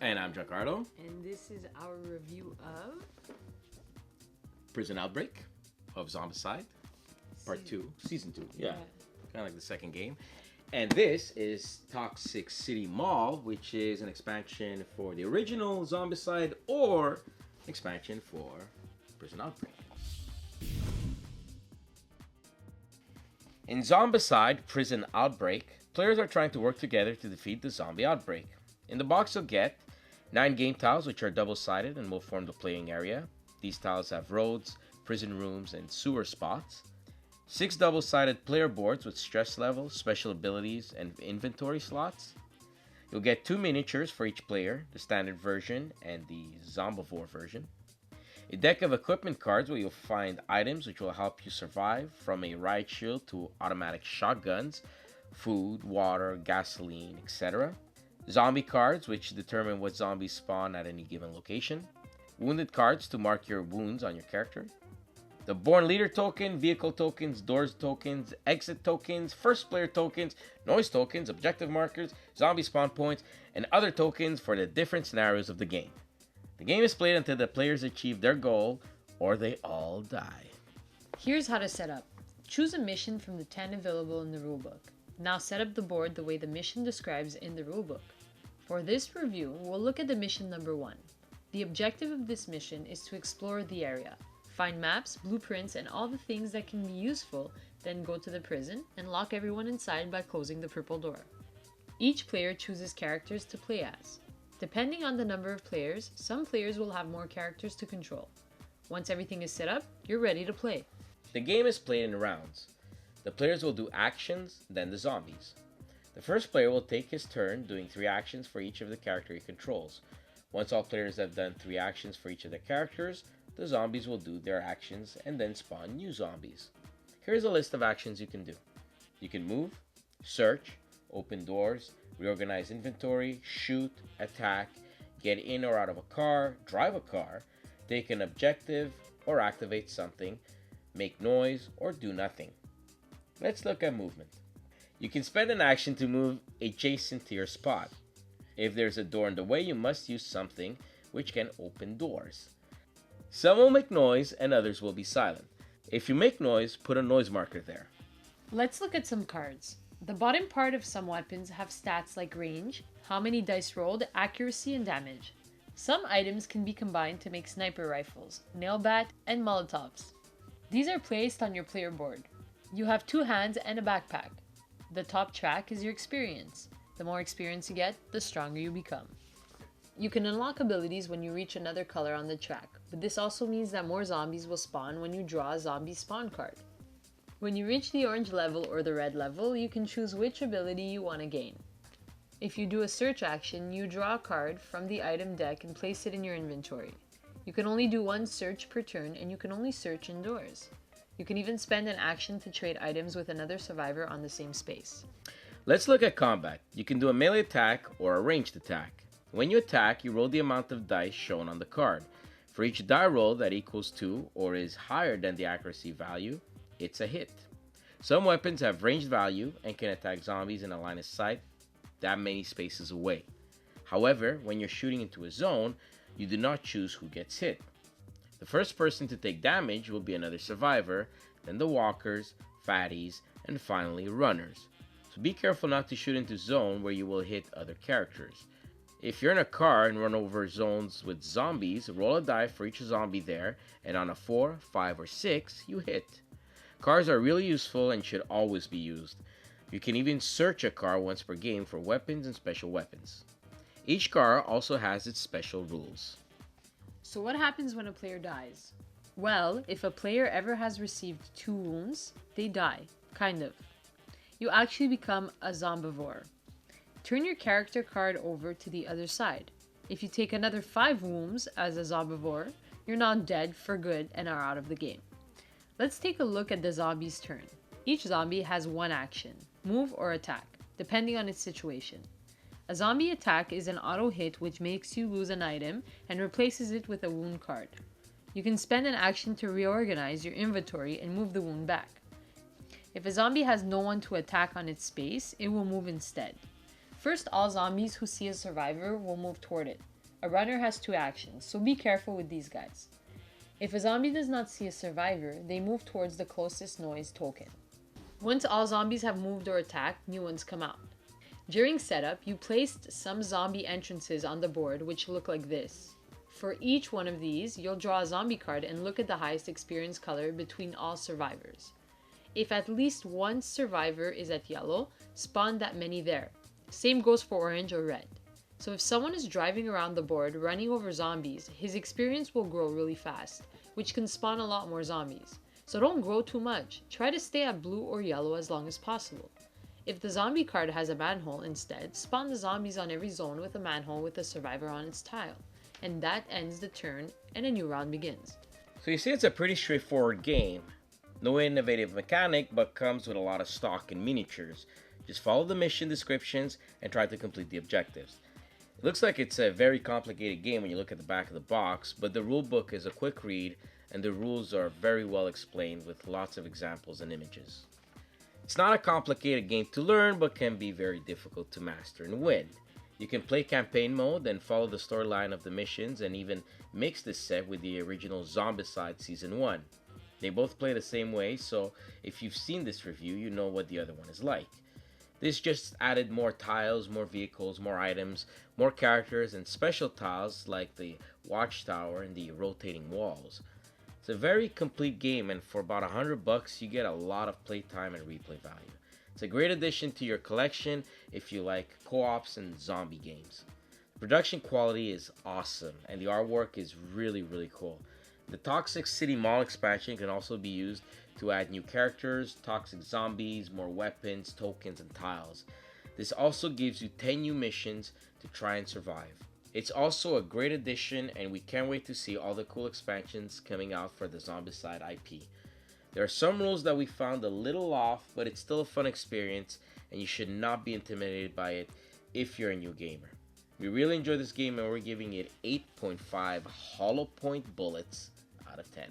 And I'm Giancarlo. And this is our review of Prison Outbreak of Zombicide, Part 2, Season 2. Yeah. Kind of like the second game. And this is Toxic City Mall, which is an expansion for the original Zombicide or expansion for Prison Outbreak. In Zombicide Prison Outbreak, players are trying to work together to defeat the zombie outbreak. In the box you'll get 9 game tiles, which are double-sided and will form the playing area. These tiles have roads, prison rooms, and sewer spots. 6 double-sided player boards with stress levels, special abilities, and inventory slots. You'll get 2 miniatures for each player, the standard version and the Zombivore version. A deck of equipment cards where you'll find items which will help you survive, from a riot shield to automatic shotguns, food, water, gasoline, etc. Zombie cards which determine what zombies spawn at any given location. Wounded cards to mark your wounds on your character. The Born Leader token, vehicle tokens, doors tokens, exit tokens, first player tokens, noise tokens, objective markers, zombie spawn points, and other tokens for the different scenarios of the game. The game is played until the players achieve their goal or they all die. Here's how to set up. Choose a mission from the 10 available in the rulebook. Now set up the board the way the mission describes in the rulebook. For this review, we'll look at the mission number 1. The objective of this mission is to explore the area, find maps, blueprints, and all the things that can be useful, then go to the prison and lock everyone inside by closing the purple door. Each player chooses characters to play as. Depending on the number of players, some players will have more characters to control. Once everything is set up, you're ready to play. The game is played in rounds. The players will do actions, then the zombies. The first player will take his turn doing 3 actions for each of the character he controls. Once all players have done 3 actions for each of the characters, the zombies will do their actions and then spawn new zombies. Here's a list of actions you can do. You can move, search, open doors, reorganize inventory, shoot, attack, get in or out of a car, drive a car, take an objective or activate something, make noise, or do nothing. Let's look at movement. You can spend an action to move adjacent to your spot. If there's a door in the way, you must use something which can open doors. Some will make noise and others will be silent. If you make noise, put a noise marker there. Let's look at some cards. The bottom part of some weapons have stats like range, how many dice rolled, accuracy, and damage. Some items can be combined to make sniper rifles, nail bat, and molotovs. These are placed on your player board. You have 2 hands and a backpack. The top track is your experience. The more experience you get, the stronger you become. You can unlock abilities when you reach another color on the track, but this also means that more zombies will spawn when you draw a zombie spawn card. When you reach the orange level or the red level, you can choose which ability you want to gain. If you do a search action, you draw a card from the item deck and place it in your inventory. You can only do 1 search per turn, and you can only search indoors. You can even spend an action to trade items with another survivor on the same space. Let's look at combat. You can do a melee attack or a ranged attack. When you attack, you roll the amount of dice shown on the card. For each die roll that equals 2 or is higher than the accuracy value, it's a hit. Some weapons have ranged value and can attack zombies in a line of sight that many spaces away. However, when you're shooting into a zone, you do not choose who gets hit. The first person to take damage will be another survivor, then the walkers, fatties, and finally runners. So be careful not to shoot into zone where you will hit other characters. If you're in a car and run over zones with zombies, roll a die for each zombie there, and on a 4, 5, or 6, you hit. Cars are really useful and should always be used. You can even search a car once per game for weapons and special weapons. Each car also has its special rules. So what happens when a player dies? Well, if a player ever has received 2 wounds, they die, kind of. You actually become a zombivore. Turn your character card over to the other side. If you take another 5 wounds as a zombivore, you're now dead for good and are out of the game. Let's take a look at the zombie's turn. Each zombie has 1 action, move or attack, depending on its situation. A zombie attack is an auto hit which makes you lose an item and replaces it with a wound card. You can spend an action to reorganize your inventory and move the wound back. If a zombie has no one to attack on its space, it will move instead. First, all zombies who see a survivor will move toward it. A runner has 2 actions, so be careful with these guys. If a zombie does not see a survivor, they move towards the closest noise token. Once all zombies have moved or attacked, new ones come out. During setup, you placed some zombie entrances on the board which look like this. For each one of these, you'll draw a zombie card and look at the highest experience color between all survivors. If at least one survivor is at yellow, spawn that many there. Same goes for orange or red. So if someone is driving around the board running over zombies, his experience will grow really fast, which can spawn a lot more zombies. So don't grow too much. Try to stay at blue or yellow as long as possible. If the zombie card has a manhole instead, spawn the zombies on every zone with a manhole with a survivor on its tile. And that ends the turn and a new round begins. So you see, it's a pretty straightforward game. No innovative mechanic, but comes with a lot of stock and miniatures. Just follow the mission descriptions and try to complete the objectives. It looks like it's a very complicated game when you look at the back of the box, but the rulebook is a quick read and the rules are very well explained with lots of examples and images. It's not a complicated game to learn, but can be very difficult to master and win. You can play campaign mode and follow the storyline of the missions and even mix this set with the original Zombicide Season 1. They both play the same way, so if you've seen this review, you know what the other one is like. This just added more tiles, more vehicles, more items, more characters, and special tiles like the watchtower and the rotating walls. It's a very complete game, and for about $100 you get a lot of playtime and replay value. It's a great addition to your collection if you like co-ops and zombie games. The production quality is awesome, and the artwork is really cool. The Toxic City Mall expansion can also be used to add new characters, toxic zombies, more weapons, tokens, and tiles. This also gives you 10 new missions to try and survive. It's also a great addition, and we can't wait to see all the cool expansions coming out for the Zombicide IP. There are some rules that we found a little off, but it's still a fun experience, and you should not be intimidated by it if you're a new gamer. We really enjoyed this game, and we're giving it 8.5 hollow point bullets out of 10.